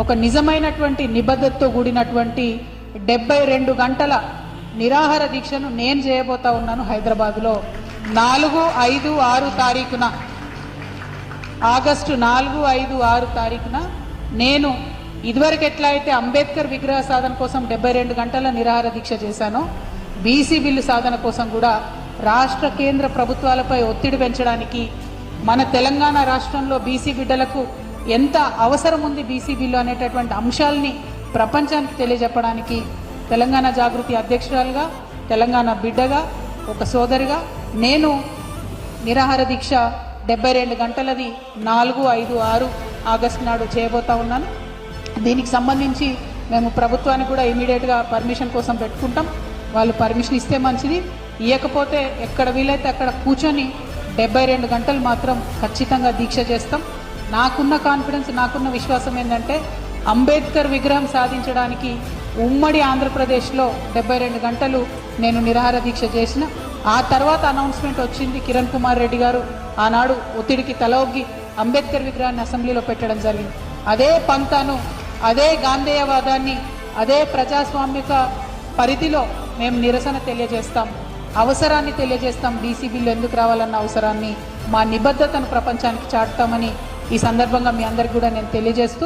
ఒక నిజమైనటువంటి నిబద్ధతతో కూడినటువంటి 72 గంటల నిరాహార దీక్షను నేను చేయబోతా ఉన్నాను. హైదరాబాద్లో 4, 5, 6 తారీఖున, ఆగస్టు 4, 5, 6 తారీఖున నేను ఇదివరకు ఎట్లా అయితే అంబేద్కర్ విగ్రహ సాధన కోసం 72 గంటల నిరాహార దీక్ష చేశానో, బీసీ బిల్లు సాధన కోసం కూడా రాష్ట్ర కేంద్ర ప్రభుత్వాలపై ఒత్తిడి పెంచడానికి, మన తెలంగాణ రాష్ట్రంలో బీసీ బిడ్డలకు ఎంత అవసరం ఉంది బీసీ బిల్లు అనేటటువంటి అంశాలని ప్రపంచానికి తెలియజెప్పడానికి తెలంగాణ జాగృతి అధ్యక్షురాలుగా, తెలంగాణ బిడ్డగా, ఒక సోదరిగా నేను నిరాహార దీక్ష 72 గంటలది 4, 5, 6 ఆగస్టు నాడు చేయబోతా ఉన్నాను. దీనికి సంబంధించి మేము ప్రభుత్వానికి కూడా ఇమీడియట్గా పర్మిషన్ కోసం పెట్టుకుంటాం. వాళ్ళు పర్మిషన్ ఇస్తే మంచిది, ఇవ్వకపోతే ఎక్కడ వీలైతే అక్కడ కూర్చొని 72 గంటలు మాత్రం ఖచ్చితంగా దీక్ష చేస్తాం. నాకున్న కాన్ఫిడెన్స్, నాకున్న విశ్వాసం ఏంటంటే అంబేద్కర్ విగ్రహం సాధించడానికి ఉమ్మడి ఆంధ్రప్రదేశ్లో 72 గంటలు నేను నిరాహార దీక్ష చేసిన. ఆ తర్వాత అనౌన్స్మెంట్ వచ్చింది. కిరణ్ కుమార్ రెడ్డి గారు ఆనాడు ఒత్తిడికి తలొగ్గి అంబేద్కర్ విగ్రహాన్ని అసెంబ్లీలో పెట్టడం జరిగింది. అదే పంతాను, అదే గాంధేయవాదాన్ని, అదే ప్రజాస్వామిక పరిధిలో మేము నిరసన తెలియజేస్తాం, అవసరాన్ని తెలియజేస్తాం. బీసీ బిల్లు ఎందుకు రావాలన్న అవసరాన్ని, మా నిబద్ధతను ప్రపంచానికి చాటుతామని ఈ సందర్భంగా మీ అందరికీ కూడా నేను తెలియజేస్తూ